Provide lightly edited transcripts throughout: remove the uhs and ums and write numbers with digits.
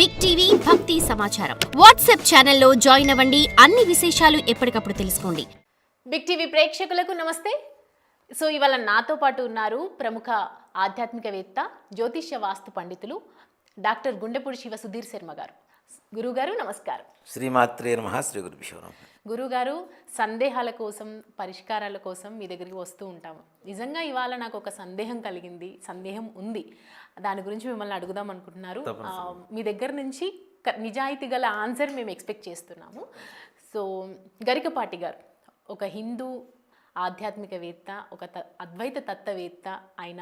Big TV భక్తి సమాచారం WhatsApp ఛానల్లో జాయిన్ అవ్వండి. అన్ని విశేషాలు ఎప్పటికప్పుడు తెలుసుకోండి. బిగ్ టీవీ ప్రేక్షకులకు నమస్తే. సో ఇవాళ నాతో పాటు ఉన్నారు ప్రముఖ ఆధ్యాత్మికవేత్త, జ్యోతిష్య వాస్తు పండితులు డాక్టర్ గుండెపూడి శివ సుధీర్ శర్మ గారు. గురుగారు నమస్కారం. శ్రీమాత్రే నమః. శ్రీ గురుభ్యో నమః. గురుగారు, సందేహాల కోసం, పరిష్కారాల కోసం మీ దగ్గరికి వస్తూ ఉంటాము. నిజంగా ఇవాళ నాకు ఒక సందేహం ఉంది. దాని గురించి మిమ్మల్ని అడుగుదాం అనుకుంటున్నారు. మీ దగ్గర నుంచి నిజాయితీ గల ఆన్సర్ మేము ఎక్స్పెక్ట్ చేస్తున్నాము. సో గరికపాటి గారు ఒక హిందూ ఆధ్యాత్మికవేత్త, ఒక అద్వైత తత్వవేత్త, ఆయన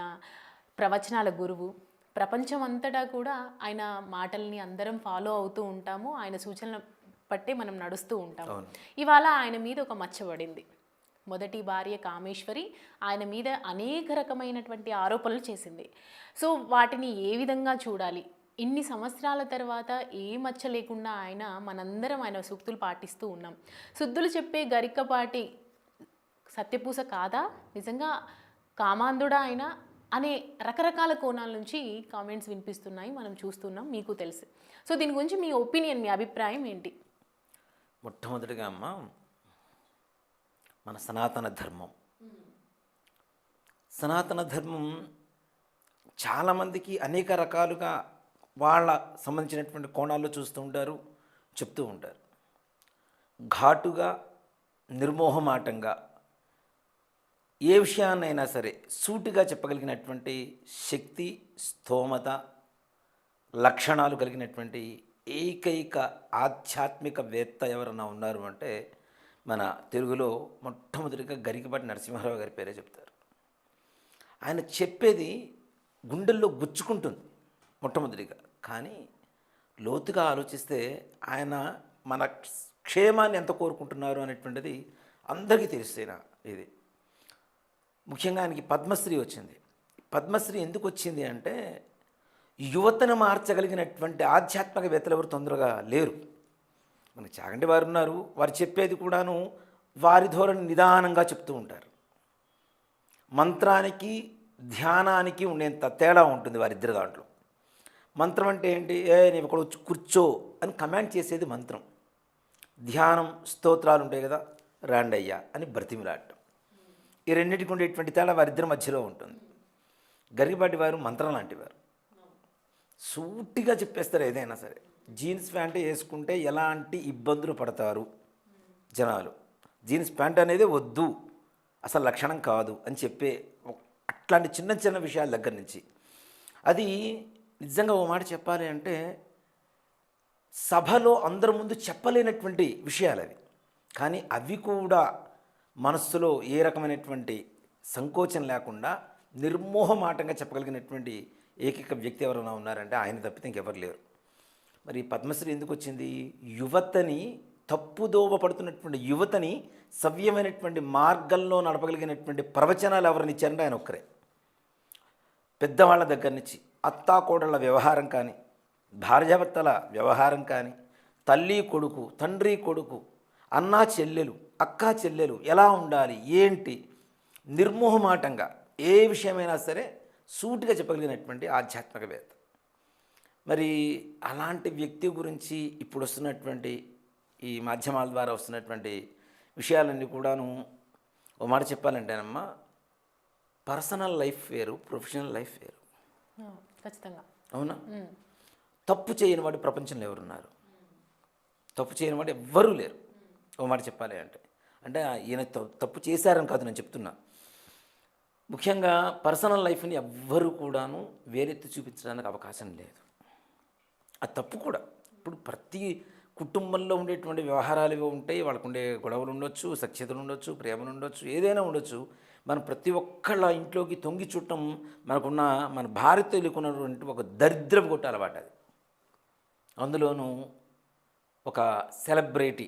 ప్రవచనాల గురువు. ప్రపంచం అంతటా కూడా ఆయన మాటల్ని అందరం ఫాలో అవుతూ ఉంటాము. ఆయన సూచనలు పట్టే మనం నడుస్తూ ఉంటాము. ఇవాళ ఆయన మీద ఒక మచ్చ పడింది. మొదటి భార్య కామేశ్వరి ఆయన మీద అనేక రకమైనటువంటి ఆరోపణలు చేసింది. సో వాటిని ఏ విధంగా చూడాలి? ఇన్ని సంవత్సరాల తర్వాత ఏ మచ్చ లేకుండా మనందరం ఆయన సూక్తులు పాటిస్తూ ఉన్నాం. శుద్ధులు చెప్పే గరికపాటి సత్యపూస కాదా, నిజంగా కామాంధుడా ఆయన అనే రకరకాల కోణాల నుంచి కామెంట్స్ వినిపిస్తున్నాయి, మనం చూస్తున్నాం, మీకు తెలుసు. సో దీని గురించి మీ ఒపీనియన్, మీ అభిప్రాయం ఏంటి? మొట్టమొదటిగా అమ్మ, మన సనాతన ధర్మం చాలామందికి అనేక రకాలుగా వాళ్ళ సంబంధించినటువంటి కోణాల్లో చూస్తూ ఉంటారు, చెప్తూ ఉంటారు. ఘాటుగా, నిర్మోహమాటంగా ఏ విషయాన్నైనా సరే సూటిగా చెప్పగలిగినటువంటి శక్తి, స్థోమత, లక్షణాలు కలిగినటువంటి ఏకైక ఆధ్యాత్మికవేత్త ఎవరన్నా ఉన్నారు అంటే మన తెలుగులో మొట్టమొదటిగా గరికపాటి నరసింహారావు గారి పేరే చెప్తారు. ఆయన చెప్పేది గుండెల్లో గుచ్చుకుంటుంది మొట్టమొదటిగా. కానీ లోతుగా ఆలోచిస్తే ఆయన మన క్షేమాన్ని ఎంత కోరుకుంటున్నారు అనేటువంటిది అందరికీ తెలిస్తేనా. ఇది ముఖ్యంగా ఆయనకి పద్మశ్రీ వచ్చింది. పద్మశ్రీ ఎందుకు వచ్చింది అంటే యువతను మార్చగలిగినటువంటి ఆధ్యాత్మికవేత్తలు ఎవరు తొందరగా లేరు. మనకి చాగంటి వారు ఉన్నారు, వారు చెప్పేది కూడాను వారి ధోరణి నిదానంగా చెప్తూ ఉంటారు. మంత్రానికి ధ్యానానికి ఉండేంత తేడా ఉంటుంది వారిద్దరి దాంట్లో. మంత్రం అంటే ఏంటి? నీవు ఇక్కడ వచ్చి కూర్చో అని కమాండ్ చేసేది మంత్రం. ధ్యానం, స్తోత్రాలు ఉంటాయి కదా, రాండయ్యా అని బ్రతిమిలాడటం. ఈ రెండింటికి ఉండేటువంటి తేడా వారిద్దరి మధ్యలో ఉంటుంది. గరికపాటి వారు మంత్రం లాంటివారు, సూటిగా చెప్పేస్తారు ఏదైనా సరే. జీన్స్ ప్యాంట్ వేసుకుంటే ఎలాంటి ఇబ్బందులు పడతారు జనాలు, జీన్స్ ప్యాంట్ అనేది వద్దు, అసలు లక్షణం కాదు అని చెప్పే అట్లాంటి చిన్న చిన్న విషయాల దగ్గర నుంచి, అది నిజంగా ఓ మాట చెప్పాలి అంటే సభలో అందరి ముందు చెప్పలేనటువంటి విషయాలు అవి. కానీ అవి కూడా మనస్సులో ఏ రకమైనటువంటి సంకోచం లేకుండా నిర్మోహమాటంగా చెప్పగలిగినటువంటి ఏకైక వ్యక్తి ఎవరైనా ఉన్నారంటే ఆయన తప్పితే ఇంకెవరు లేరు. మరి పద్మశ్రీ ఎందుకు వచ్చింది? యువతని, తప్పుదోవ పడుతున్నటువంటి యువతని సవ్యమైనటువంటి మార్గంలో నడపగలిగినటువంటి ప్రవచనాలు ఎవరిని ఇచ్చారంటే ఆయన ఒక్కరే. పెద్దవాళ్ళ దగ్గర నుంచి అత్తాకోడళ్ళ వ్యవహారం కానీ, భార్యాభర్తల వ్యవహారం కానీ, తల్లి కొడుకు, తండ్రి కొడుకు, అన్నా చెల్లెలు, అక్కా చెల్లెలు ఎలా ఉండాలి, ఏంటి, నిర్మోహమాటంగా ఏ విషయమైనా సరే సూటిగా చెప్పగలిగినటువంటి ఆధ్యాత్మికవేత్త. మరి అలాంటి వ్యక్తి గురించి ఇప్పుడు వస్తున్నటువంటి ఈ మాధ్యమాల ద్వారా వస్తున్నటువంటి విషయాలన్నీ కూడాను ఓ మాట చెప్పాలంటేనమ్మా, పర్సనల్ లైఫ్ వేరు, ప్రొఫెషనల్ లైఫ్ వేరు. ఖచ్చితంగా. అవునా? తప్పు చేయని వాడు ప్రపంచంలో ఎవరున్నారు? తప్పు చేయని వాడు ఎవ్వరూ లేరు. ఓ మాట చెప్పాలి అంటే ఈయన తప్పు చేశారని కాదు నేను చెప్తున్నా. ముఖ్యంగా పర్సనల్ లైఫ్ని ఎవ్వరూ కూడాను వేలెత్తి చూపించడానికి అవకాశం లేదు. ఆ తప్పు కూడా ఇప్పుడు ప్రతి కుటుంబంలో ఉండేటువంటి వ్యవహారాలు ఇవి ఉంటాయి. వాళ్ళకు ఉండే గొడవలు ఉండొచ్చు, సఖ్యతలు ఉండొచ్చు, ప్రేమలు ఉండొచ్చు, ఏదైనా ఉండొచ్చు. మనం ప్రతి ఒక్కళ్ళ ఇంట్లోకి తొంగి చుట్టం మన భారతీయులకు ఉన్నటువంటి ఒక దరిద్రపు కొట్ట అలవాటు అది. అందులోనూ ఒక సెలబ్రిటీ,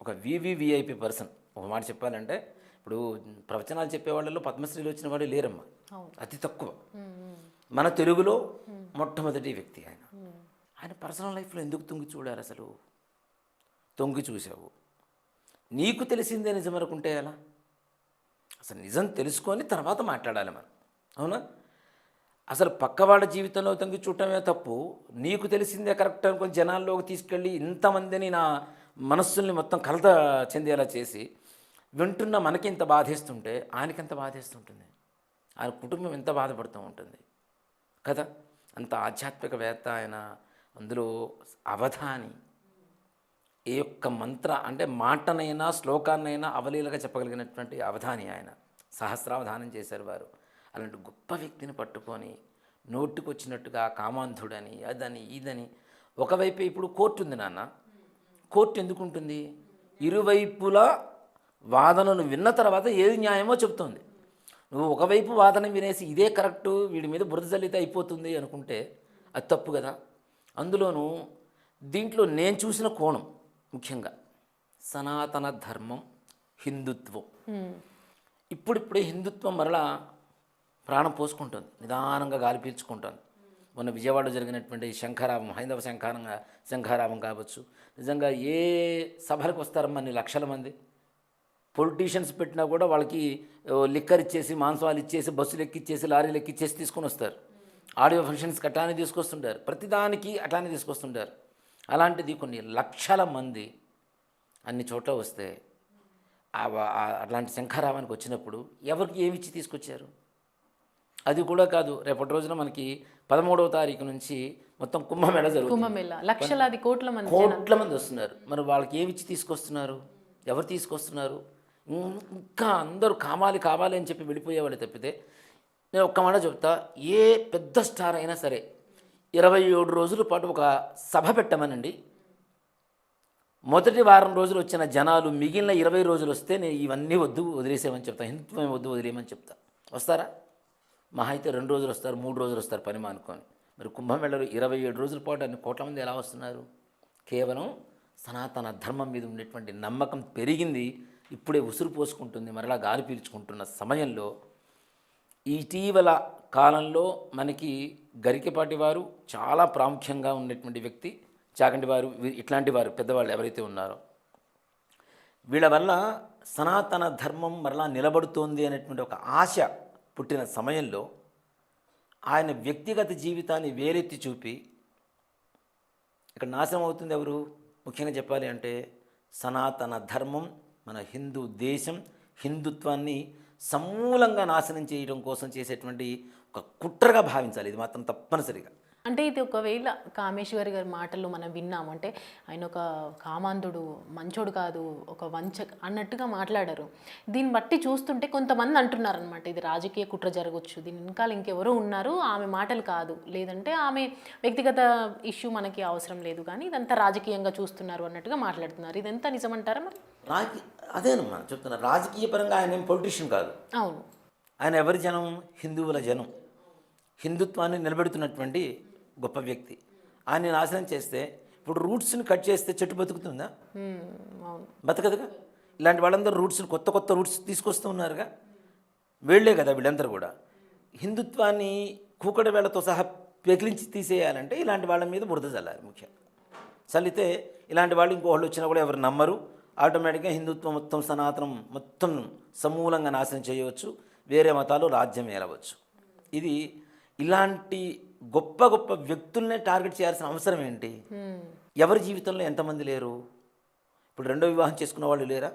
ఒక వివిఐపి పర్సన్. ఒక మాట చెప్పాలంటే ఇప్పుడు ప్రవచనాలు చెప్పేవాళ్ళలో పద్మశ్రీలు వచ్చిన వాడు లేరమ్మా, అతి తక్కువ. మన తెలుగులో మొట్టమొదటి వ్యక్తి ఆయన. ఆయన పర్సనల్ లైఫ్లో ఎందుకు తొంగి చూడాలి? అసలు తొంగి చూసావు, నీకు తెలిసిందే నిజం అనుకుంటే ఎలా? అసలు నిజం తెలుసుకొని తర్వాత మాట్లాడాలి మనం, అవునా? అసలు పక్కవాళ్ళ జీవితంలో తొంగి చూడటమే తప్పు, నీకు తెలిసిందే కరెక్ట్ అనుకుని జనాల్లోకి తీసుకెళ్ళి ఇంతమందిని నా మనస్సుల్ని మొత్తం కలత చెందేలా చేసి వింటున్న మనకి ఇంత బాధేస్తుంటే ఆయనకి ఎంత బాధేస్తుంటుంది, ఆయన కుటుంబం ఎంత బాధపడుతూ ఉంటుంది కదా. అంత ఆధ్యాత్మికవేత్త ఆయన, అందులో అవధాని, ఏ ఒక్క మంత్ర అంటే మాటనైనా శ్లోకాన్నైనా అవలీలగా చెప్పగలిగినటువంటి అవధాని ఆయన. సహస్రావధానం చేశారు వారు. అలాంటి గొప్ప వ్యక్తిని పట్టుకొని నోటికొచ్చినట్టుగా కామాంధుడని అదని ఇదని. ఒకవైపు ఇప్పుడు కోర్టు ఉంది నాన్న, కోర్టు ఎందుకు ఉంటుంది, ఇరువైపులా వాదనను విన్న తర్వాత ఏది న్యాయమో చెప్తుంది. నువ్వు ఒకవైపు వాదన వినేసి ఇదే కరెక్టు, వీడి మీద బురద జల్లితే అయిపోతుంది అనుకుంటే అది తప్పు కదా. అందులోనూ దీంట్లో నేను చూసిన కోణం ముఖ్యంగా సనాతన ధర్మం, హిందుత్వం. ఇప్పుడిప్పుడే హిందుత్వం మరలా ప్రాణం పోసుకుంటుంది, నిదానంగా గాలి పీల్చుకుంటుంది. మొన్న విజయవాడలో జరిగినటువంటి శంఖారావం, హైందవ శంఖారావం కావచ్చు. నిజంగా ఏ సభలకు వస్తారమ్మా అన్ని లక్షల మంది. పొలిటీషియన్స్ పెట్టినా కూడా వాళ్ళకి లిక్కర్ ఇచ్చేసి, మాంసాలు ఇచ్చేసి, బస్సులు ఎక్కిచ్చేసి, లారీలు ఎక్కిచ్చేసి తీసుకొని వస్తారు. ఆడియో ఫంక్షన్స్కి అట్లానే తీసుకొస్తుంటారు, ప్రతిదానికి అట్లానే తీసుకొస్తుంటారు. అలాంటిది కొన్ని లక్షల మంది అన్ని చోట్ల వస్తే అట్లాంటి శంఖారావానికి వచ్చినప్పుడు ఎవరికి ఏమిచ్చి తీసుకొచ్చారు? అది కూడా కాదు, రేపటి రోజున మనకి 13వ తారీఖు నుంచి మొత్తం కుంభమేళ జరుగుతుంది. కుంభమేళ లక్షలాది కోట్ల మంది వస్తున్నారు. మరి వాళ్ళకి ఏమిచ్చి తీసుకొస్తున్నారు? ఎవరు తీసుకొస్తున్నారు? ఇంకా అందరూ కావాలి కావాలి అని చెప్పి వెళ్ళిపోయేవాళ్ళు తప్పితే, నేను ఒక్క మాట చెప్తా, ఏ పెద్ద స్టార్ అయినా సరే 27 రోజుల పాటు ఒక సభ పెట్టమనండి, మొదటి వారం రోజులు వచ్చిన జనాలు మిగిలిన 20 రోజులు వస్తే నేను ఇవన్నీ వద్దు వదిలేసేమని చెప్తా, హిందుత్వం వద్దు వదిలేయమని చెప్తా. వస్తారా? మహా అయితే 2 రోజులు వస్తారు, 3 రోజులు వస్తారు పని మానుకొని. మరి కుంభమేళలో 27 రోజుల పాటు అన్ని కోట్ల మంది ఎలా వస్తున్నారు? కేవలం సనాతన ధర్మం మీద ఉండేటువంటి నమ్మకం పెరిగింది, ఇప్పుడే ఉసురు పోసుకుంటుంది, మరలా గాలి పీల్చుకుంటున్న సమయంలో ఇటీవల కాలంలో మనకి గరికపాటి వారు చాలా ప్రాముఖ్యంగా ఉన్నటువంటి వ్యక్తి, చాగంటి వారు, ఇట్లాంటి వారు పెద్దవాళ్ళు ఎవరైతే ఉన్నారో వీళ్ళ వల్ల సనాతన ధర్మం మరలా నిలబడుతోంది అనేటువంటి ఒక ఆశ పుట్టిన సమయంలో ఆయన వ్యక్తిగత జీవితాన్ని వేలెత్తి చూపి ఇక్కడ నాశనం అవుతుంది ఎవరు? ముఖ్యంగా చెప్పాలి అంటే సనాతన ధర్మం, మన హిందూ దేశం, హిందుత్వాన్ని సమూలంగా నాశనం చేయడం కోసం చేసేటువంటి ఒక కుట్రగా భావించాలి. ఇది మాత్రం తప్పనిసరిగా. అంటే ఇది ఒకవేళ కామేశ్వరి గారి మాటల్లో మనం విన్నాము అంటే ఆయన ఒక కామాంధుడు, మంచోడు కాదు, ఒక వంచ అన్నట్టుగా మాట్లాడారు. దీన్ని బట్టి చూస్తుంటే కొంతమంది అంటున్నారు అనమాట, ఇది రాజకీయ కుట్ర జరగవచ్చు, దీని వెనకాల ఇంకెవరో ఉన్నారు, ఆమె మాటలు కాదు, లేదంటే ఆమె వ్యక్తిగత ఇష్యూ మనకి అవసరం లేదు, కానీ ఇదంతా రాజకీయంగా చూస్తున్నారు అన్నట్టుగా మాట్లాడుతున్నారు. ఇదంతా నిజమంటారా? మరి అదేనమ్మా చెప్తున్నా, రాజకీయ పరంగా ఆయన ఏం పొలిటీషియన్ కాదు. అవును, ఆయన ఎవరి జనం? హిందువుల జనం, హిందుత్వాన్ని నిలబెడుతున్నటువంటి గొప్ప వ్యక్తి. ఆయన నాశనం చేస్తే, ఇప్పుడు రూట్స్ని కట్ చేస్తే చెట్టు బతుకుతుందా? బతకదుగా. ఇలాంటి వాళ్ళందరూ రూట్స్ని కొత్త కొత్త రూట్స్ తీసుకొస్తూ ఉన్నారుగా, వీళ్ళే కదా వీళ్ళందరూ కూడా. హిందుత్వాన్ని కూకడ వేళతో సహా పెకిలించి తీసేయాలంటే ఇలాంటి వాళ్ళ మీద బురద చల్లాలి. ముఖ్యంగా చల్లితే ఇలాంటి వాళ్ళు ఇంకోళ్ళు వచ్చినా కూడా ఎవరు నమ్మరు. ఆటోమేటిక్గా హిందుత్వం మొత్తం, సనాతనం మొత్తం సమూలంగా నాశనం చేయవచ్చు, వేరే మతాలు రాజ్యం ఏలవచ్చు. ఇది ఇలాంటి గొప్ప గొప్ప వ్యక్తులనే టార్గెట్ చేయాల్సిన అవసరం ఏంటి? ఎవరి జీవితంలో ఎంతమంది లేరు? ఇప్పుడు రెండో వివాహం చేసుకున్న వాళ్ళు లేరా?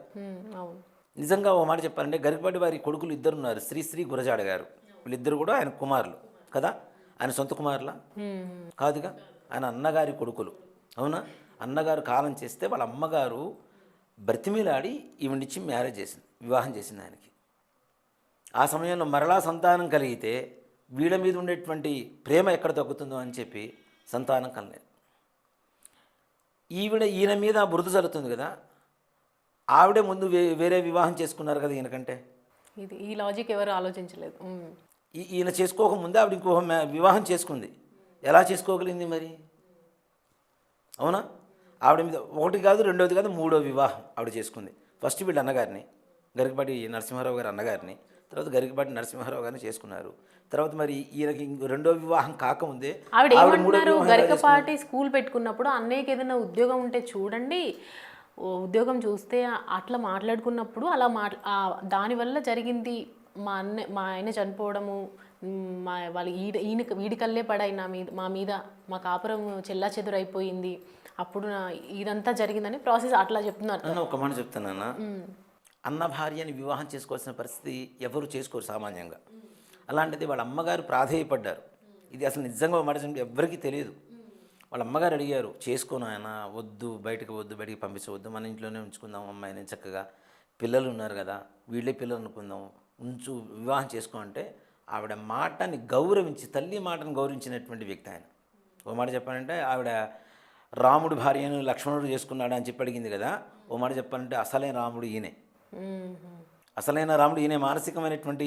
నిజంగా ఓ మాట చెప్పాలంటే గరికపాటి వారి కొడుకులు ఇద్దరు ఉన్నారు, శ్రీ గురజాడ గారు. వీళ్ళిద్దరు కూడా ఆయన కుమారులు కదా. ఆయన సొంత కుమారులా? కాదుగా, ఆయన అన్నగారి కొడుకులు. అవునా? అన్నగారు కాలం చేస్తే వాళ్ళ అమ్మగారు బ్రతిమిలాడి ఈవినిచ్చి మ్యారేజ్ చేసింది, వివాహం చేసింది ఆయనకి. ఆ సమయంలో మరలా సంతానం కలిగితే వీళ్ళ మీద ఉండేటువంటి ప్రేమ ఎక్కడ తగ్గుతుందో అని చెప్పి సంతానం కలలేదు. ఈయన మీద బురద జరుగుతుంది కదా, ఆవిడే ముందు వేరే వివాహం చేసుకున్నారు కదా ఈయనకంటే. ఇది ఈ లాజిక్ ఎవరు ఆలోచించలేదు. ఈయన చేసుకోకముందే ఆవిడ ఇంకో వివాహం చేసుకుంది. ఎలా చేసుకోగలిగింది మరి? అవునా? ఆవిడ మీద ఒకటి కాదు, రెండోది కాదు, మూడో వివాహం ఆవిడ చేసుకుంది. ఫస్ట్ వీళ్ళ అన్నగారిని, గరికపాటి నరసింహారావు గారి అన్నగారిని, తర్వాత గరికపాటి నరసింహారావు గారిని చేసుకున్నారు. తర్వాత మరి ఈయనకి రెండో వివాహం కాకముందే ఆవిడ గరికపాటి స్కూల్ పెట్టుకున్నప్పుడు అన్నయ్యకి ఏదైనా ఉద్యోగం ఉంటే చూడండి, ఉద్యోగం చూస్తే అట్లా మాట్లాడుకున్నప్పుడు అలా దానివల్ల జరిగింది, మా ఆయన చనిపోవడము, మా వాళ్ళు వీడి కల్లే పడాయి నా మీద మా మీద మా కాపురం చెల్లా చెదురైపోయింది, అప్పుడు ఇదంతా జరిగిందని ప్రాసెస్ అట్లా చెప్తున్నారు. నేను ఒక మాట చెప్తున్నానా, అన్న భార్యని వివాహం చేసుకోవాల్సిన పరిస్థితి ఎవరు చేసుకోరు సామాన్యంగా. అలాంటిది వాళ్ళ అమ్మగారు ప్రాధేయపడ్డారు. ఇది అసలు నిజంగా మాట ఎవరికీ తెలియదు. వాళ్ళ అమ్మగారు అడిగారు, చేసుకోను ఆయన, వద్దు, బయటకు పంపించవద్దు, మన ఇంట్లోనే ఉంచుకుందాం అమ్మాయిని, చక్కగా పిల్లలు ఉన్నారు కదా, వీళ్ళే పిల్లలు అనుకుందాం, వివాహం చేసుకో అంటే ఆవిడ మాటని గౌరవించి, తల్లి మాటను గౌరవించినటువంటి వ్యక్తి ఆయన. ఓ మాట చెప్పాలంటే ఆవిడ రాముడు భార్యను లక్ష్మణుడు చేసుకున్నాడు అని చెప్పి అడిగింది కదా, ఓ మాట చెప్పాలంటే అసలైన రాముడు ఈయనే. అసలైన రాముడు ఈయనే. మానసికమైనటువంటి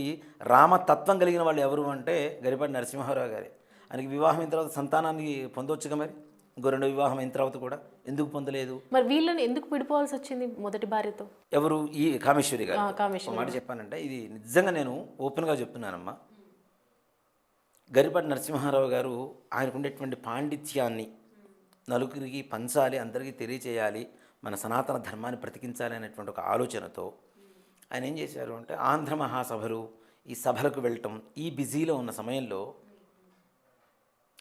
రామతత్వం కలిగిన వాళ్ళు ఎవరు అంటే గరిపాటి నరసింహారావు గారే. ఆయనకి వివాహం అయిన తర్వాత సంతానాన్ని పొందవచ్చుగా, మరి ఇంకో రెండో వివాహం అయిన తర్వాత కూడా ఎందుకు పొందలేదు? మరి వీళ్ళని ఎందుకు విడిపోవాల్సి వచ్చింది మొదటి భార్యతో? ఎవరు? ఈ కామేశ్వరి గారు. ఒక మాట చెప్పానంటే ఇది నిజంగా నేను ఓపెన్గా చెప్తున్నానమ్మా. గరిపాటి నరసింహారావు గారు ఆయనకు ఉండేటువంటి పాండిత్యాన్ని నలుగురికి పంచాలి, అందరికీ తెలియచేయాలి, మన సనాతన ధర్మాన్ని బ్రతికించాలి అనేటువంటి ఒక ఆలోచనతో ఆయన ఏం చేశారు అంటే ఆంధ్ర మహాసభలు, ఈ సభలకు వెళ్ళటం, ఈ బిజీలో ఉన్న సమయంలో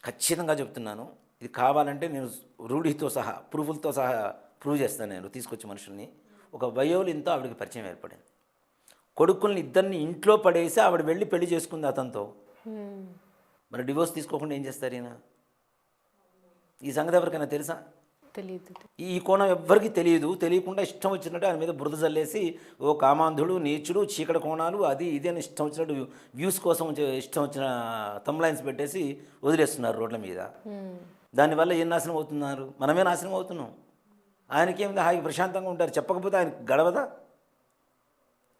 ఖచ్చితంగా చెప్తున్నాను, ఇది కావాలంటే నేను రూఢితో సహా ప్రూఫ్లతో సహా ప్రూవ్ చేస్తాను. నేను తీసుకొచ్చి మనుషుల్ని, ఒక వయోలిన్తో ఆవిడకి పరిచయం ఏర్పడింది. కొడుకుల్ని ఇద్దరిని ఇంట్లో పడేసి ఆవిడ వెళ్ళి పెళ్లి చేసుకుంది అతనితో. మరి డివోర్స్ తీసుకోకుండా ఏం చేస్తారు ఈయన? ఈ సంగతి ఎవరికైనా తెలుసా? తెలియదు. ఈ కోణం ఎవ్వరికీ తెలియదు. తెలియకుండా ఇష్టం వచ్చినట్టు ఆయన మీద బురద జల్లేసి, ఓ కామాంధుడు, నీచుడు, చీకటి కోణాలు, అది ఇది అని ఇష్టం వచ్చినట్టు వ్యూస్ కోసం ఇష్టం వచ్చిన తమ్లైన్స్ పెట్టేసి వదిలేస్తున్నారు రోడ్ల మీద. దానివల్ల ఏం నాశనం అవుతున్నారు? మనమే నాశనం అవుతున్నాం. ఆయనకేమింది, హాయి ప్రశాంతంగా ఉంటారు. చెప్పకపోతే ఆయనకు గడవదా?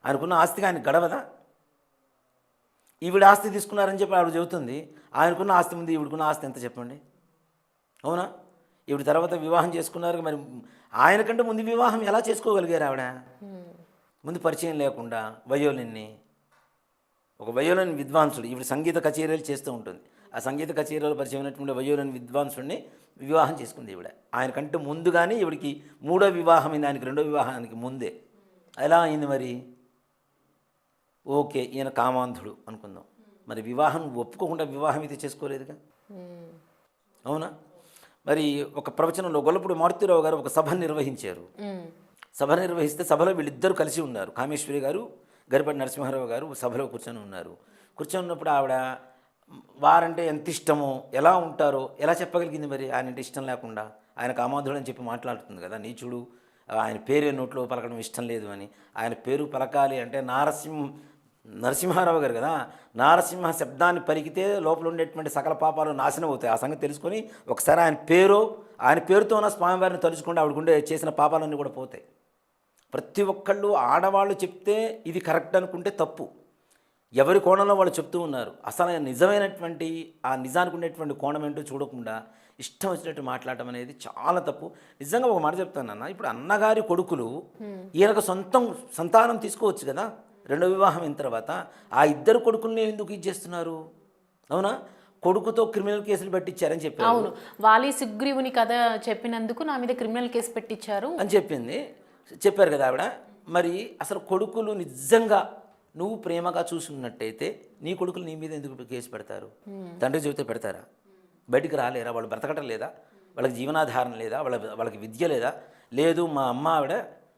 ఆయనకున్న ఆస్తికి ఆయన గడవదా? ఈవిడ ఆస్తి తీసుకున్నారని చెప్పి ఆవిడ చెబుతుంది. ఆయనకున్న ఆస్తి ముందు ఈవిడకున్న ఆస్తి ఎంత చెప్పండి? అవునా? ఈవిడ తర్వాత వివాహం చేసుకున్నారు. మరి ఆయనకంటే ముందు వివాహం ఎలా చేసుకోగలిగారు ఆవిడ? ముందు పరిచయం లేకుండా వయోలిన్ని, ఒక వయోలిన్ విద్వాంసుడు, ఈవిడ సంగీత కచేరీలు చేస్తూ ఉంటుంది. ఆ సంగీత కచేరీలో పరిచయం అయినటువంటి వయోలిన్ విద్వాంసుడిని వివాహం చేసుకుంది ఈవిడ. ఆయనకంటే ముందు కానీ ఈవిడికి మూడో వివాహం అయింది, ఆయనకి రెండో వివాహానికి ముందే. ఎలా అయింది మరి? ఓకే, ఈయన కామాంధుడు అనుకుందాం, మరి వివాహం ఒప్పుకోకుండా వివాహం అయితే చేసుకోలేదుగా, అవునా? మరి ఒక ప్రవచనంలో గొల్లపూడి మారుతిరావు గారు ఒక సభ నిర్వహించారు. సభ నిర్వహిస్తే సభలో వీళ్ళిద్దరూ కలిసి ఉన్నారు. కామేశ్వరి గారు, గరిపాటి నరసింహారావు గారు సభలో కూర్చొని ఉన్నారు. కూర్చొని ఉన్నప్పుడు ఆవిడ వారంటే ఎంత ఇష్టమో, ఎలా ఉంటారో ఎలా చెప్పగలిగింది? మరి ఆయన అంటే ఇష్టం లేకుండా, ఆయన కామాంధుడు అని చెప్పి మాట్లాడుతుంది కదా, నీచుడు, ఆయన పేరు నోట్లో పలకడం ఇష్టం లేదు అని. ఆయన పేరు పలకాలి అంటే నరసింహారావు గారు కదా, నారసింహ శబ్దాన్ని పలికితే లోపల ఉండేటువంటి సకల పాపాలు నాశనం అవుతాయి. ఆ సంగతి తెలుసుకొని ఒకసారి ఆయన పేరుతో ఉన్న స్వామివారిని తలుచుకుంటే ఆవిడకుండే చేసిన పాపాలన్నీ కూడా పోతాయి. ప్రతి ఒక్కళ్ళు ఆడవాళ్ళు చెప్తే ఇది కరెక్ట్ అనుకుంటే తప్పు. ఎవరి కోణంలో వాళ్ళు చెప్తూ ఉన్నారు. అసలు నిజమైనటువంటి ఆ నిజానికి ఉండేటువంటి కోణం ఏంటో చూడకుండా ఇష్టం వచ్చినట్టు మాట్లాడటం అనేది చాలా తప్పు. నిజంగా ఒక మాట చెప్తాను అన్న, ఇప్పుడు అన్నగారి కొడుకులు ఈయనకు సంతానం తీసుకోవచ్చు కదా రెండో వివాహం అయిన తర్వాత. ఆ ఇద్దరు కొడుకుల్ని ఎందుకు ఇచ్చేస్తున్నారు? అవునా? కొడుకుతో క్రిమినల్ కేసులు పెట్టించారని చెప్పారు. అవును, వాలి సుగ్రీవుని కథ చెప్పినందుకు నా మీద క్రిమినల్ కేసు పెట్టించారు అని చెప్పారు కదా ఆవిడ. మరి అసలు కొడుకులు నిజంగా నువ్వు ప్రేమగా చూసుకున్నట్టయితే నీ కొడుకులు నీ మీద ఎందుకు కేసు పెడతారు? తండ్రి చెబితే పెడతారా? బయటికి రాలేరా? వాళ్ళు బ్రతకటం లేదా? వాళ్ళకి జీవనాధారం లేదా? వాళ్ళకి విద్య లేదా? లేదు, మా అమ్మ ఆవిడ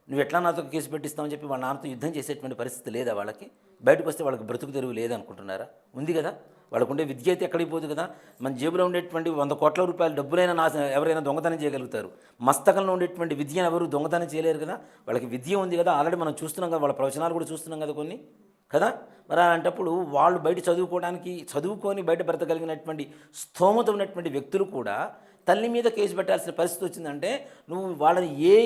నువ్వు ఎట్లా నాతో కేసు పెట్టిస్తామని చెప్పి వాళ్ళ నాన్నతో యుద్ధం చేసేటువంటి పరిస్థితి లేదా? వాళ్ళకి బయటకు వస్తే వాళ్ళకి బ్రతుకు తెరువు లేదనుకుంటున్నారా? ఉంది కదా. వాళ్ళకుండే విద్య అయితే ఎక్కడికి పోదు కదా. మన జేబులో ఉండేటువంటి 100 కోట్ల రూపాయల డబ్బులైనా ఎవరైనా దొంగతనం చేయగలుగుతారు. మస్తకంలో ఉండేటువంటి విద్యను ఎవరు దొంగతనం చేయలేరు కదా. వాళ్ళకి విద్య ఉంది కదా, ఆల్రెడీ మనం చూస్తున్నాం కదా, వాళ్ళ ప్రవచనాలు కూడా చూస్తున్నాం కదా కొన్ని కదా. మరి అలాంటప్పుడు వాళ్ళు బయట చదువుకొని బయట బ్రతకగలిగినటువంటి స్థోమత ఉన్నటువంటి వ్యక్తులు కూడా తల్లి మీద కేసు పెట్టాల్సిన పరిస్థితి వచ్చిందంటే నువ్వు వాళ్ళని ఏ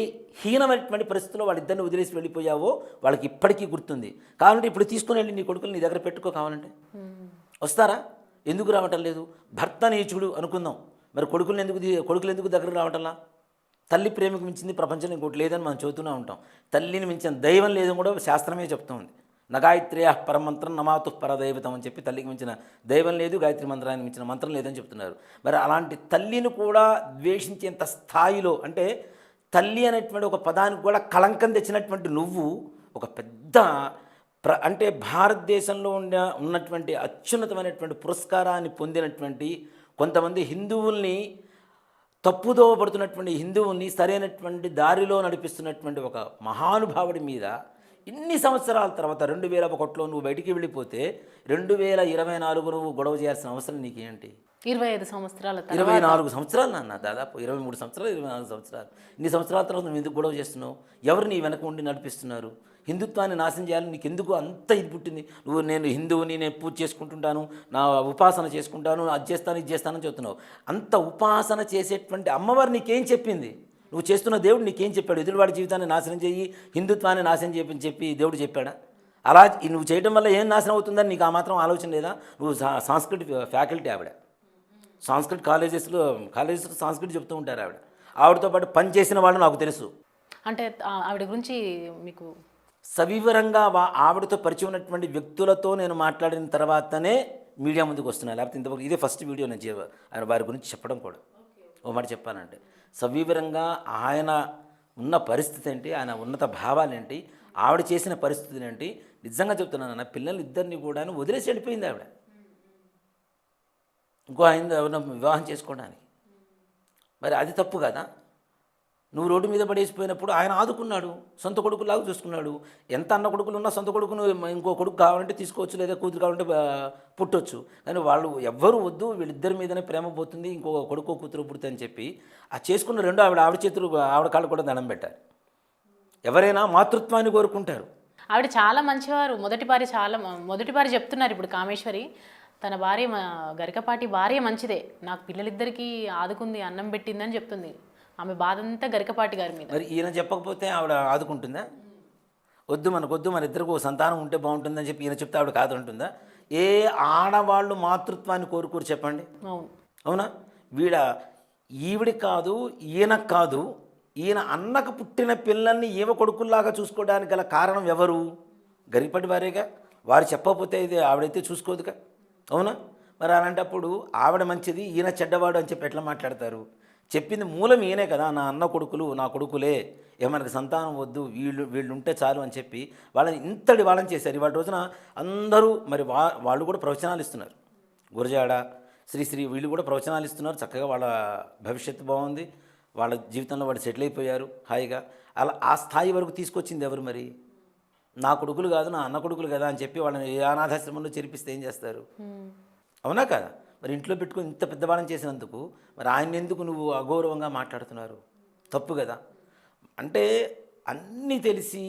హీనమైనటువంటి పరిస్థితుల్లో వాళ్ళిద్దరిని వదిలేసి వెళ్ళిపోయావో వాళ్ళకి ఇప్పటికీ గుర్తుంది. కావాలంటే ఇప్పుడు తీసుకుని వెళ్ళి నీ కొడుకులు నీ దగ్గర పెట్టుకో, కావాలంటే వస్తారా? ఎందుకు రావటం లేదు? భర్త నీచుడు అనుకుందాం, మరి కొడుకులు ఎందుకు దగ్గర రావటంలా? తల్లి ప్రేమకు మించింది ప్రపంచంలో ఇంకోటి లేదని మనం చదువుతూనే ఉంటాం. తల్లిని మించిన దైవం లేదని కూడా శాస్త్రమే చెప్తూ ఉంది. నగాయత్రేయ పరమంత్రం నమాతు పరదైవతం అని చెప్పి తల్లికి మించిన దైవం లేదు, గాయత్రి మంత్రానికి మించిన మంత్రం లేదని చెప్తున్నారు. మరి అలాంటి తల్లిని కూడా ద్వేషించేంత స్థాయిలో, అంటే తల్లి అనేటువంటి ఒక పదానికి కూడా కళంకం తెచ్చినటువంటి నువ్వు ఒక పెద్ద అంటే భారతదేశంలో ఉన్నటువంటి అత్యున్నతమైనటువంటి పురస్కారాన్ని పొందినటువంటి కొంతమంది హిందువుల్ని తప్పుదోవ పడుతున్నటువంటి హిందువుల్ని సరైనటువంటి దారిలో నడిపిస్తున్నటువంటి ఒక మహానుభావుడి మీద ఇన్ని సంవత్సరాల తర్వాత 2001లో నువ్వు బయటికి వెళ్ళిపోతే 2024 నువ్వు గొడవ చేయాల్సిన అవసరం నీకేంటి? 25 సంవత్సరాల 24 సంవత్సరాలు నాన్న, దాదాపు 23 సంవత్సరాలు 24 సంవత్సరాలు. ఇన్ని సంవత్సరాల తర్వాత నువ్వు ఎందుకు గొడవ చేస్తున్నావు? ఎవరు నీ వెనక ఉండి నడిపిస్తున్నారు? హిందుత్వాన్ని నాశనం చేయాలని నీకు ఎందుకు అంత ఇది పుట్టింది? నువ్వు నేను హిందువుని, నేను పూజ చేసుకుంటుంటాను, నా ఉపాసన చేసుకుంటాను, అది చేస్తాను ఇది చేస్తానని చెప్తున్నావు. అంత ఉపాసన చేసేటువంటి అమ్మవారు నీకేం చెప్పింది? నువ్వు చేస్తున్న దేవుడు నీకేం చెప్పాడు? ఎదురువాడి జీవితాన్ని నాశనం చేయి, హిందుత్వాన్ని నాశనం చెప్పి దేవుడు చెప్పాడా? అలా నువ్వు చేయడం వల్ల ఏం నాశనం అవుతుందని నీకు ఆ మాత్రం ఆలోచన లేదా? నువ్వు సాంస్కృతిక ఫ్యాకల్టీ ఆవిడ, సాంస్కృతిక కాలేజెస్లో సాంస్కృతి చెప్తూ ఉంటారు ఆవిడతో పాటు పనిచేసిన వాళ్ళు నాకు తెలుసు. అంటే ఆవిడ గురించి మీకు సవివరంగా ఆవిడతో పరిచయం ఉన్నటువంటి వ్యక్తులతో నేను మాట్లాడిన తర్వాతనే మీడియా ముందుకు వస్తున్నాను. లేకపోతే ఇంతవరకు ఇదే ఫస్ట్ వీడియో నేను ఆయన వారి గురించి చెప్పడం కూడా. ఓ మాట చెప్పానంటే సవివరంగా ఆయన ఉన్న పరిస్థితి ఏంటి, ఆయన ఉన్నత భావాలేంటి, ఆవిడ చేసిన పరిస్థితులు ఏంటి, నిజంగా చెప్తున్నాను. నా పిల్లలు ఇద్దరిని కూడా వదిలేసి వెళ్ళిపోయింది ఆవిడ ఇంకో ఆయన వివాహం చేసుకోవడానికి. మరి అది తప్పు కదా? నువ్వు రోడ్డు మీద పడేసిపోయినప్పుడు ఆయన ఆదుకున్నాడు, సొంత కొడుకులాగా చూసుకున్నాడు. ఎంత అన్న కొడుకులు ఉన్నా సొంత కొడుకును ఇంకో కొడుకు కావాలంటే తీసుకోవచ్చు, లేదా కూతురు కావాలంటే పుట్టొచ్చు. కానీ వాళ్ళు ఎవ్వరూ వద్దు, వీళ్ళిద్దరి మీదనే ప్రేమ పోతుంది, ఇంకో కొడుకో కూతురు పుడుతుందని చెప్పి ఆ చేసుకున్న రెండు ఆవిడ చేతులు ఆవిడ కాళ్ళు కూడా దండం పెట్టారు. ఎవరైనా మాతృత్వాన్ని కోరుకుంటారు. ఆవిడ చాలా మంచివారు. మొదటి భార్య చెప్తున్నారు ఇప్పుడు కామేశ్వరి, తన భార్య గరికపాటి భార్య మంచిదే, నాకు పిల్లలిద్దరికీ ఆదుకుంది, అన్నం పెట్టిందని చెప్తుంది. ఆమె బాధ అంతా గరికపాటి గారి మీద. మరి ఈయన చెప్పకపోతే ఆవిడ ఆదుకుంటుందా? మనకొద్దు, మన ఇద్దరికి సంతానం ఉంటే బాగుంటుందని చెప్పి ఈయన చెప్తే ఆవిడ కాదంటుందా? ఏ ఆడవాళ్ళు మాతృత్వాన్ని కోరుకోరు చెప్పండి? అవునా? ఈవిడి కాదు, ఈయనకు కాదు, ఈయన అన్నకు పుట్టిన పిల్లల్ని ఈవ కొడుకుల్లాగా చూసుకోవడానికి గల కారణం ఎవరు? గరికపాటి వారేగా. వారు చెప్పకపోతే ఇది ఆవిడైతే చూసుకోదుగా. అవునా? మరి అలాంటప్పుడు ఆవిడ మంచిది, ఈయన చెడ్డవాడు అని చెప్పి ఎట్లా మాట్లాడతారు? చెప్పింది మూలం ఈయనే కదా, నా అన్న కొడుకులు నా కొడుకులే, ఏమనకు సంతానం వద్దు, వీళ్ళు ఉంటే చాలు అని చెప్పి వాళ్ళని చేశారు. ఇవాళ రోజున అందరూ మరి వాళ్ళు కూడా ప్రవచనాలు ఇస్తున్నారు. గురజాడ, శ్రీశ్రీ వీళ్ళు కూడా ప్రవచనాలు ఇస్తున్నారు. చక్కగా వాళ్ళ భవిష్యత్తు బాగుంది, వాళ్ళ జీవితంలో వాళ్ళు సెటిల్ అయిపోయారు హాయిగా. అలా ఆ స్థాయి వరకు తీసుకొచ్చింది ఎవరు? మరి నా కొడుకులు కాదు, నా అన్న కొడుకులు కదా అని చెప్పి వాళ్ళని ఏ అనాథాశ్రమంలో చేర్పిస్తే ఏం చేస్తారు? అవునా కదా? మరి ఇంట్లో పెట్టుకుని ఇంత పెద్దవాళ్ళని చేసినందుకు మరి ఆయన ఎందుకు నువ్వు అగౌరవంగా మాట్లాడుతున్నారు? తప్పు కదా. అంటే అన్నీ తెలిసి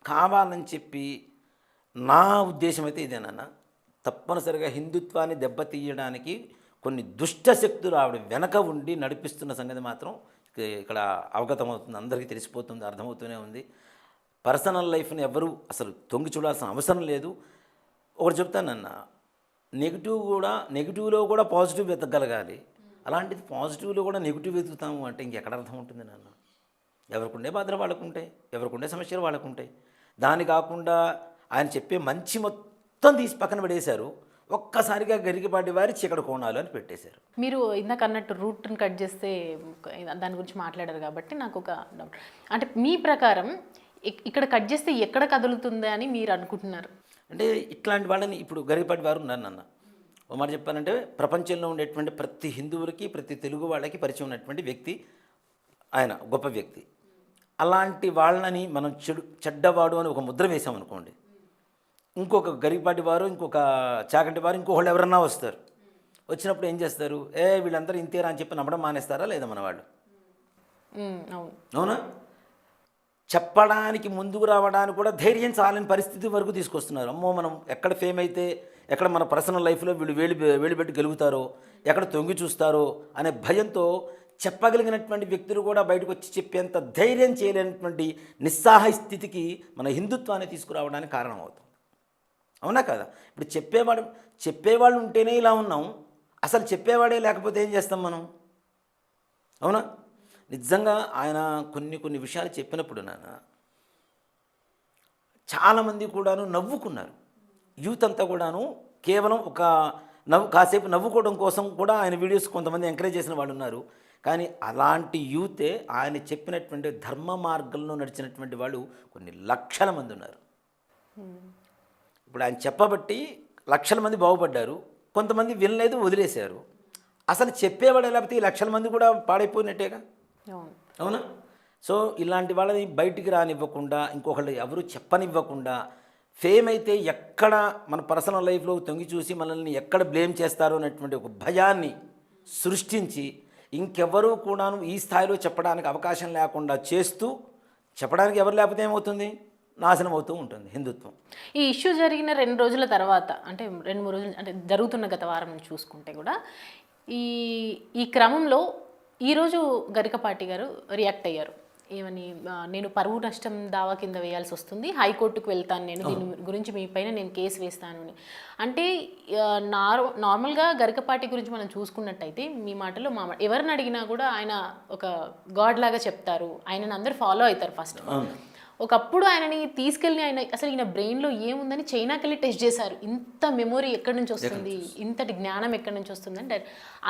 కావాలని చెప్పి నా ఉద్దేశం అయితే ఇదేనన్నా, తప్పనిసరిగా హిందుత్వాన్ని దెబ్బతీయడానికి కొన్ని దుష్ట శక్తులు ఆవిడ వెనక ఉండి నడిపిస్తున్న సంగతి మాత్రం ఇక్కడ అవగతమవుతుంది, అందరికీ తెలిసిపోతుంది, అర్థమవుతూనే ఉంది. పర్సనల్ లైఫ్ని ఎవరు అసలు తొంగి చూడాల్సిన అవసరం లేదు. ఒకటి చెప్తానన్నా, నెగిటివ్లో కూడా పాజిటివ్ వెతకగలగాలి. అలాంటిది పాజిటివ్లో కూడా నెగిటివ్ వెతుకుతాము అంటే ఇంకెక్కడ అర్థం ఉంటుంది నాన్న? ఎవరికుండే బాధలు వాళ్ళకుంటాయి, ఎవరికుండే సమస్యలు వాళ్ళకుంటాయి. దాని కాకుండా ఆయన చెప్పే మంచి మొత్తం తీసి పక్కన పడేశారు. ఒక్కసారిగా గరికపాటి వారి చీకటి కోణాలు అని పెట్టేశారు. మీరు ఇందాక అన్నట్టు రూట్ని కట్ చేస్తే దాని గురించి మాట్లాడారు కాబట్టి నాకు ఒక డౌట్. అంటే మీ ప్రకారం ఇక్కడ కట్ చేస్తే ఎక్కడ కదులుతుంది అని మీరు అనుకుంటున్నారు? అంటే ఇట్లాంటి వాళ్ళని ఇప్పుడు గరికపాటి వారు ఉన్నారు నాన్న. ఓ మాట చెప్పాలంటే ప్రపంచంలో ఉండేటువంటి ప్రతి హిందువులకి, ప్రతి తెలుగు వాళ్ళకి పరిచయం ఉన్నటువంటి వ్యక్తి ఆయన, గొప్ప వ్యక్తి. అలాంటి వాళ్ళని మనం చెడ్డవాడు అని ఒక ముద్ర వేసామనుకోండి, ఇంకొక గరికపాటి వారు, ఇంకొక చాగంటి వారు, ఇంకొకళ్ళు ఎవరన్నా వస్తారు. వచ్చినప్పుడు ఏం చేస్తారు? వీళ్ళందరూ ఇంతేరా అని చెప్పి నమ్మడం మానేస్తారా లేదా మన వాళ్ళు? అవునా? చెప్పడానికి ముందుకు రావడానికి కూడా ధైర్యం చాలని పరిస్థితి వరకు తీసుకొస్తున్నారు. అమ్మో మనం ఎక్కడ ఫేమ్ అయితే, ఎక్కడ మన పర్సనల్ లైఫ్లో వీళ్ళు వేలు పెట్టి గెలుగుతారో, ఎక్కడ తొంగి చూస్తారో అనే భయంతో చెప్పగలిగినటువంటి వ్యక్తులు కూడా బయటకు వచ్చి చెప్పేంత ధైర్యం చేయలేనటువంటి నిస్సహాయ స్థితికి మన హిందుత్వాన్ని తీసుకురావడానికి కారణమవుతుంది. అవునా కదా? ఇప్పుడు చెప్పేవాళ్ళు ఉంటేనే ఇలా ఉన్నాం, అసలు చెప్పేవాడే లేకపోతే ఏం చేస్తాం మనం? అవునా? నిజంగా ఆయన కొన్ని విషయాలు చెప్పినప్పుడు నాన్న చాలామంది కూడాను నవ్వుకున్నారు. యూత్ అంతా కూడాను కేవలం కాసేపు నవ్వుకోవడం కోసం కూడా ఆయన వీడియోస్ కొంతమంది ఎంకరేజ్ చేసిన వాళ్ళు ఉన్నారు. కానీ అలాంటి యూతే ఆయన చెప్పినటువంటి ధర్మ మార్గంలో నడిచినటువంటి వాళ్ళు కొన్ని లక్షల మంది ఉన్నారు. ఇప్పుడు ఆయన చెప్పబట్టి లక్షల మంది బాగుపడ్డారు, కొంతమంది వినలేదు, వదిలేశారు. అసలు చెప్పేవాడు లేకపోతే ఈ లక్షల మంది కూడా పాడైపోయినట్టేగా. అవును. అవునా? సో ఇలాంటి వాళ్ళని బయటికి రానివ్వకుండా, ఇంకొకళ్ళు ఎవరు చెప్పనివ్వకుండా, ఫేమ్ అయితే ఎక్కడ మన పర్సనల్ లైఫ్లో తొంగి చూసి మనల్ని ఎక్కడ బ్లేమ్ చేస్తారో అనేటువంటి ఒక భయాన్ని సృష్టించి ఇంకెవరూ కూడాను ఈ స్థాయిలో చెప్పడానికి అవకాశం లేకుండా చేస్తూ, చెప్పడానికి ఎవరు లేకపోతే ఏమవుతుంది, నాశనం అవుతూ ఉంటుంది హిందుత్వం. ఈ ఇష్యూ జరిగిన 2 రోజుల తర్వాత, అంటే 2-3 రోజులు అంటే జరుగుతున్న గత వారం నుంచి చూసుకుంటే కూడా ఈ ఈ క్రమంలో ఈరోజు గరికపాటి గారు రియాక్ట్ అయ్యారు. ఏమని, నేను పరువు నష్టం దావా కింద వేయాల్సి వస్తుంది, హైకోర్టుకు వెళ్తాను, నేను దీని గురించి మీ పైన నేను కేసు వేస్తాను అని. అంటే నార్మల్గా గరికపాటి గురించి మనం చూసుకున్నట్టయితే మీ మాటలో ఎవరిని అడిగినా కూడా ఆయన ఒక గాడ్ లాగా చెప్తారు, ఆయనను అందరూ ఫాలో అవుతారు ఫస్ట్. ఒకప్పుడు ఆయనని తీసుకెళ్ళి ఆయన అసలు ఈయన బ్రెయిన్లో ఏముందని చైనాకి వెళ్ళి టెస్ట్ చేశారు. ఇంత మెమొరీ ఎక్కడి నుంచి వస్తుంది, ఇంతటి జ్ఞానం ఎక్కడి నుంచి వస్తుంది అంటే,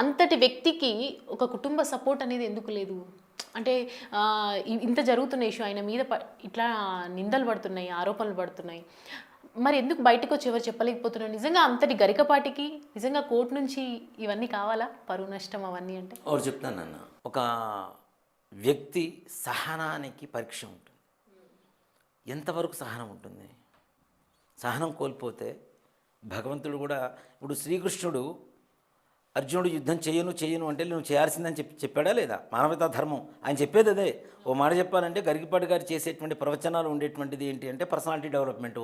అంతటి వ్యక్తికి ఒక కుటుంబ సపోర్ట్ అనేది ఎందుకు లేదు? అంటే ఇంత జరుగుతున్న ఇష్యూ, ఆయన మీద ఇట్లా నిందలు పడుతున్నాయి, ఆరోపణలు పడుతున్నాయి, మరి ఎందుకు బయటకు వచ్చి ఎవరు చెప్పలేకపోతున్నారు? నిజంగా అంతటి గరికపాటికి నిజంగా కోర్టు నుంచి ఇవన్నీ కావాలా, పరువు నష్టం అవన్నీ? అంటే ఎవరు చెప్తానన్న, ఒక వ్యక్తి సహనానికి పరీక్ష ఉంటుంది. ఎంతవరకు సహనం ఉంటుంది? సహనం కోల్పోతే భగవంతుడు కూడా, ఇప్పుడు శ్రీకృష్ణుడు అర్జునుడు యుద్ధం చేయను అంటే నువ్వు చేయాల్సిందని చెప్పాడా లేదా? మానవతా ధర్మం ఆయన చెప్పేది అదే. ఓ మాట చెప్పాలంటే గరికపాటి గారు చేసేటువంటి ప్రవచనాలు ఉండేటువంటిది ఏంటి అంటే personality development,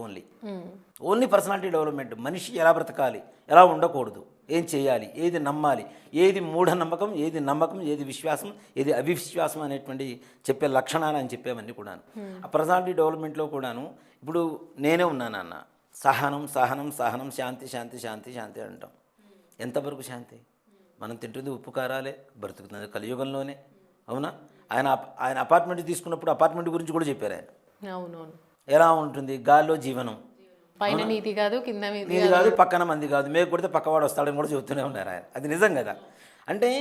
only personality development. మనిషి ఎలా బ్రతకాలి, ఎలా ఉండకూడదు, ఏం చేయాలి, ఏది నమ్మాలి, ఏది మూఢనమ్మకం, ఏది నమ్మకం, ఏది విశ్వాసం, ఏది అవిశ్వాసం అనేటువంటి చెప్పే లక్షణాలు అని చెప్పేవన్నీ కూడాను. ఆ పర్సనాలిటీ డెవలప్మెంట్లో కూడాను ఇప్పుడు నేనే ఉన్నాను అన్న, సహనం సహనం సహనం, శాంతి శాంతి శాంతి శాంతి అంటాం. ఎంతవరకు శాంతి? మనం తింటుంది ఉప్పు కారాలే, బ్రతుకుతుంది కలియుగంలోనే. అవునా? ఆయన అపార్ట్మెంట్ తీసుకున్నప్పుడు అపార్ట్మెంట్ గురించి కూడా చెప్పారు ఆయన. అవునవును. ఎలా ఉంటుంది? గాల్లో జీవనం, పైన నీతి కాదు, కింద నీతి కాదు, పక్కన మంది కాదు, మేకు కొడితే పక్కవాడు వస్తాడని కూడా చెబుతూనే ఉన్నారు ఆయన. అది నిజం కదా. అంటే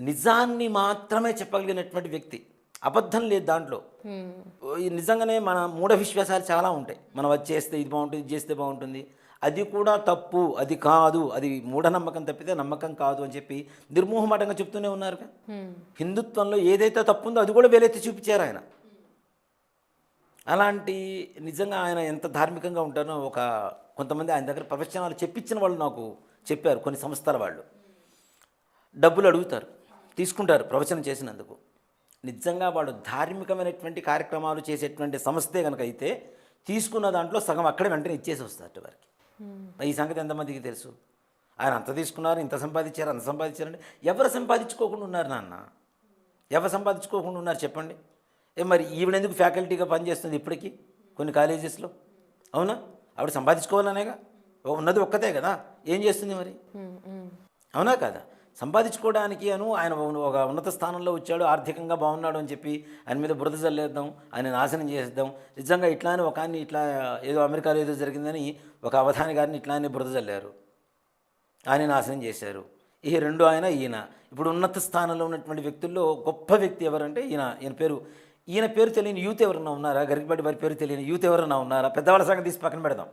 నిజాన్ని మాత్రమే చెప్పగలిగినటువంటి వ్యక్తి, అబద్ధం లేదు దాంట్లో. నిజంగానే మన మూఢ విశ్వాసాలు చాలా ఉంటాయి. మనం అది చేస్తే ఇది బాగుంటుంది, ఇది చేస్తే బాగుంటుంది, అది కూడా తప్పు, అది కాదు, అది మూఢనమ్మకం తప్పితే నమ్మకం కాదు అని చెప్పి నిర్మోహమాటంగా చెప్తూనే ఉన్నారుగా. హిందుత్వంలో ఏదైతే తప్పు ఉందో అది కూడా వేలెత్తి చూపించారు ఆయన. అలాంటి నిజంగా ఆయన ఎంత ధార్మికంగా ఉంటారో, కొంతమంది ఆయన దగ్గర ప్రవచనాలు చెప్పించిన వాళ్ళు నాకు చెప్పారు. కొన్ని సంస్థల వాళ్ళు డబ్బులు అడుగుతారు, తీసుకుంటారు ప్రవచనం చేసినందుకు. నిజంగా వాళ్ళు ధార్మికమైనటువంటి కార్యక్రమాలు చేసేటువంటి సంస్థే కనుక అయితే తీసుకున్న దాంట్లో సగం అక్కడే వెంటనే ఇచ్చేసి వస్తారు వారికి. ఈ సంగతి ఎంతమందికి తెలుసు? ఆయన అంత తీసుకున్నారు, ఇంత సంపాదించారు, అంత సంపాదించారంటే ఎవరు సంపాదించుకోకుండా ఉన్నారు నాన్న? ఎవరు సంపాదించుకోకుండా ఉన్నారు చెప్పండి? మరి ఈవిడెందుకు ఫ్యాకల్టీగా పనిచేస్తుంది ఇప్పటికీ కొన్ని కాలేజెస్లో? అవునా? ఆవిడ సంపాదించుకోవాలనేగా, ఉన్నది ఒక్కతే కదా, ఏం చేస్తుంది మరి? అవునా కదా? సంపాదించుకోవడానికి ఆయన ఒక ఉన్నత స్థానంలో వచ్చాడు, ఆర్థికంగా బాగున్నాడు అని చెప్పి ఆయన మీద బురద చల్లేద్దాం, ఆయన నాశనం చేసేద్దాం. నిజంగా ఇట్లానే ఒక ఆయన ఇట్లా ఏదో అమెరికాలో ఏదో జరిగిందని ఒక అవధాని గారిని ఇట్లానే బురద చల్లారు, ఆయన నాశనం చేశారు. ఈ రెండు ఈయన ఇప్పుడు ఉన్నత స్థానంలో ఉన్నటువంటి వ్యక్తుల్లో గొప్ప వ్యక్తి ఎవరంటే ఈయన పేరు తెలియని యూత్ ఎవరన్నా ఉన్నారా? గరికపాటి వారి పేరు తెలియని యూత్ ఎవరన్నా ఉన్నారా? పెద్దవాళ్ళ సంగతి తీసి పక్కన పెడదాం,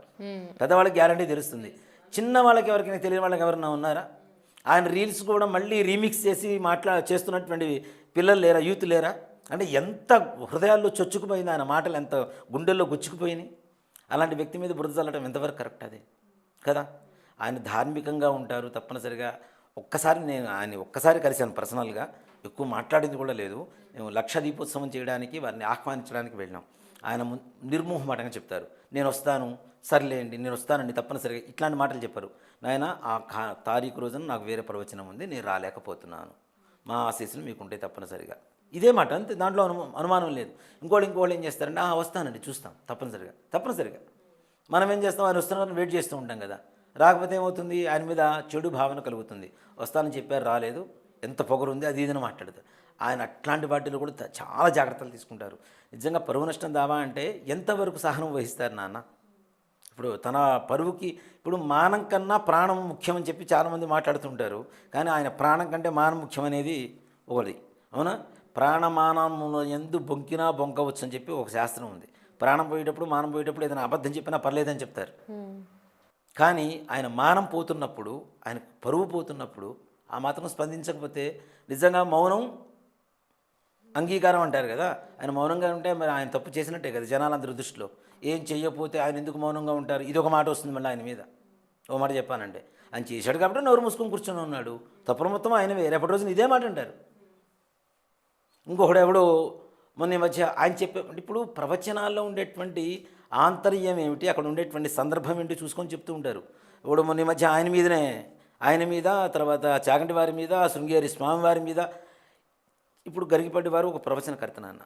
పెద్దవాళ్ళకి గ్యారంటీ తెలుస్తుంది. చిన్న వాళ్ళకి ఎవరికైనా తెలియని వాళ్ళకి ఎవరన్నా ఉన్నారా? ఆయన రీల్స్ కూడా మళ్ళీ రీమిక్స్ చేసి చేస్తున్నటువంటి పిల్లలు లేరా, యూత్ లేరా? అంటే ఎంత హృదయాల్లో చొచ్చుకుపోయింది ఆయన మాటలు, ఎంత గుండెల్లో గుచ్చుకుపోయినాయి. అలాంటి వ్యక్తి మీద బురద చల్లడం ఎంతవరకు కరెక్ట్ అదే కదా? ఆయన ధార్మికంగా ఉంటారు తప్పనిసరిగా. నేను ఆయన ఒక్కసారి కలిశాను పర్సనల్గా, ఎక్కువ మాట్లాడింది కూడా లేదు. మేము లక్ష దీపోత్సవం చేయడానికి వారిని ఆహ్వానించడానికి వెళ్ళినాం. ఆయన నిర్మోహమాటంగా చెప్తారు, నేను వస్తాను, సర్లేండి నేను వస్తానండి తప్పనిసరిగా, ఇట్లాంటి మాటలు చెప్పారు. నాయన ఆ తారీఖు రోజున నాకు వేరే ప్రవచనం ఉంది, నేను రాలేకపోతున్నాను, మా ఆశీస్సులు మీకుంటే తప్పనిసరిగా, ఇదే మాట అంతే, దాంట్లో అనుమానం లేదు. ఇంకోళ్ళు ఏం చేస్తారంటే వస్తానండి చూస్తాం తప్పనిసరిగా మనం ఏం చేస్తాం, ఆయన వస్తున్నారని వెయిట్ చేస్తూ ఉంటాం కదా. రాకపోతే ఏమవుతుంది, ఆయన మీద చెడు భావన కలుగుతుంది. వస్తానని చెప్పారు, రాలేదు, ఎంత పొగరుంది, అది ఇదని మాట్లాడతారు. ఆయన అట్లాంటి వాటిలో కూడా చాలా జాగ్రత్తలు తీసుకుంటారు. నిజంగా పరువు నష్టం దావా అంటే ఎంతవరకు సహనం వహిస్తారు నాన్న? ఇప్పుడు తన పరువుకి, ఇప్పుడు మానం కన్నా ప్రాణం ముఖ్యమని చెప్పి చాలామంది మాట్లాడుతుంటారు, కానీ ఆయన ప్రాణం కంటే మానం ముఖ్యమనేది ఒకటి. అవునా? ప్రాణమానములో ఎందు బొంకినా బొంకవచ్చు అని చెప్పి ఒక శాస్త్రం ఉంది. ప్రాణం పోయేటప్పుడు మానం పోయేటప్పుడు ఏదైనా అబద్ధం చెప్పినా పర్లేదని చెప్తారు. కానీ ఆయన మానం పోతున్నప్పుడు, ఆయన పరువు పోతున్నప్పుడు ఆ మాత్రం స్పందించకపోతే నిజంగా మౌనం అంగీకారం అంటారు కదా, ఆయన మౌనంగా ఉంటే మరి ఆయన తప్పు చేసినట్టే కదా జనాలందరి దృష్టిలో. ఏం చెయ్యకపోతే ఆయన ఎందుకు మౌనంగా ఉంటారు, ఇది ఒక మాట వస్తుంది మళ్ళీ ఆయన మీద. ఓ మాట చెప్పానంటే ఆయన చేశాడు కాబట్టి నోరు మూసుకొని కూర్చొని ఉన్నాడు, తప్పులు మొత్తం ఆయనవే. రేపటి రోజున ఇదే మాట అంటారు. ఇంకొకడు ఎవడో మొన్న ఈ మధ్య ఆయన చెప్పే, ఇప్పుడు ప్రవచనాల్లో ఉండేటువంటి ఆంతర్యం ఏమిటి, అక్కడ ఉండేటువంటి సందర్భం ఏంటి చూసుకొని చెప్తూ ఉంటారు. ఇప్పుడు మొన్న ఈ మధ్య ఆయన మీద తర్వాత చాగంటి వారి మీద, శృంగేరి స్వామివారి మీద. ఇప్పుడు గరిగిపట్టి వారు ఒక ప్రవచనకర్త నాన్న,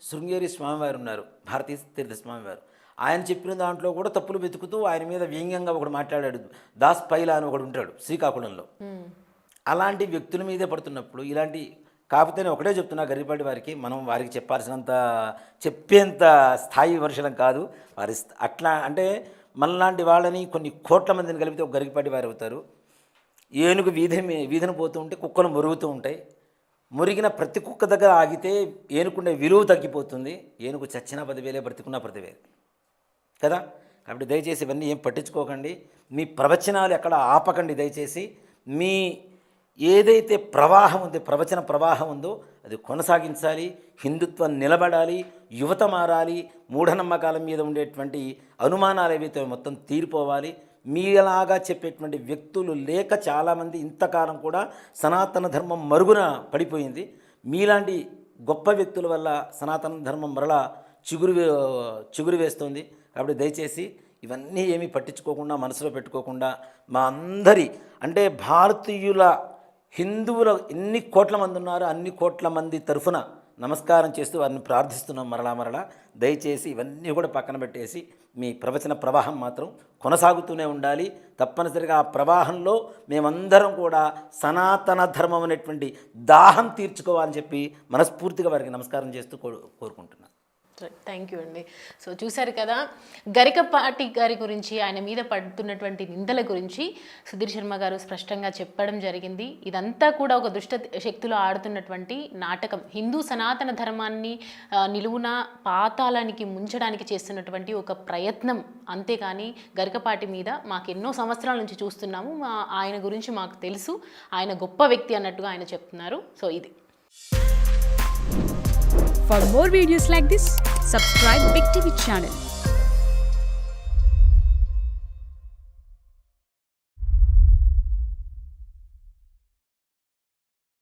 శృంగేరి స్వామివారు ఉన్నారు, భారతీయ తీర్థ స్వామివారు. ఆయన చెప్పిన దాంట్లో కూడా తప్పులు వెతుకుతూ ఆయన మీద వ్యంగ్యంగా ఒకడు మాట్లాడాడు. దాస్ పైలా అని ఒకడు ఉంటాడు శ్రీకాకుళంలో. అలాంటి వ్యక్తుల మీదే పడుతున్నప్పుడు ఇలాంటి, కాకపోతే నేను ఒకటే చెప్తున్నా గరిగిపట్టి వారికి, మనం వారికి చెప్పేంత స్థాయి విమర్శనం కాదు వారి. అట్లా అంటే మనలాంటి వాళ్ళని కొన్ని కోట్ల మందిని కలిపితే ఒక గరిగిపట్టి వారు అవుతారు. ఏనుగు వీధిని పోతూ ఉంటే కుక్కలు మురుగుతూ ఉంటాయి. మురిగిన ప్రతి కుక్క దగ్గర ఆగితే ఏనుకుండే విలువ తగ్గిపోతుంది. ఏనుగు చచ్చినా 10,000, బ్రతికున్నా 10,000 కదా. కాబట్టి దయచేసి ఇవన్నీ ఏం పట్టించుకోకండి. మీ ప్రవచనాలు ఎక్కడ ఆపకండి దయచేసి. మీ ఏదైతే ప్రవాహం ఉందో, ప్రవచన ప్రవాహం ఉందో అది కొనసాగించాలి. హిందుత్వం నిలబడాలి, యువత మారాలి, మూఢనమ్మకాల మీద ఉండేటువంటి అనుమానాలు ఏవైతే మొత్తం తీరిపోవాలి. మీలాగా చెప్పేటువంటి వ్యక్తులు లేక చాలామంది ఇంతకాలం కూడా సనాతన ధర్మం మరుగున పడిపోయింది. మీలాంటి గొప్ప వ్యక్తుల వల్ల సనాతన ధర్మం మరలా చిగురు వేస్తుంది. కాబట్టి దయచేసి ఇవన్నీ ఏమీ పట్టించుకోకుండా, మనసులో పెట్టుకోకుండా, మా అందరి అంటే భారతీయుల హిందువుల ఎన్ని కోట్ల మంది ఉన్నారో అన్ని కోట్ల మంది తరఫున నమస్కారం చేస్తూ వారిని ప్రార్థిస్తున్నాం మరలా. దయచేసి ఇవన్నీ కూడా పక్కన పెట్టేసి మీ ప్రవచన ప్రవాహం మాత్రం కొనసాగుతూనే ఉండాలి. తప్పనిసరిగా ఆ ప్రవాహంలో మేమందరం కూడా సనాతన ధర్మం అనేటువంటి దాహం తీర్చుకోవాలని చెప్పి మనస్ఫూర్తిగా వారికి నమస్కారం చేస్తూ కోరుకుంటున్నాను. థ్యాంక్ యూ అండి. సో చూశారు కదా, గరికపాటి గారి గురించి, ఆయన మీద పడుతున్నటువంటి నిందల గురించి సుధీర్ శర్మ గారు స్పష్టంగా చెప్పడం జరిగింది. ఇదంతా కూడా ఒక దుష్ట శక్తులు ఆడుతున్నటువంటి నాటకం. హిందూ సనాతన ధర్మాన్ని నిలువున పాతాళానికి ముంచడానికి చేస్తున్నటువంటి ఒక ప్రయత్నం. అంతేకాని గరికపాటి మీద మాకు ఎన్నో సంవత్సరాల నుంచి చూస్తున్నాము, ఆయన గురించి మాకు తెలుసు, ఆయన గొప్ప వ్యక్తి అన్నట్టుగా ఆయన చెప్తున్నారు. సో ఇది. For more videos like this, subscribe Big TV channel.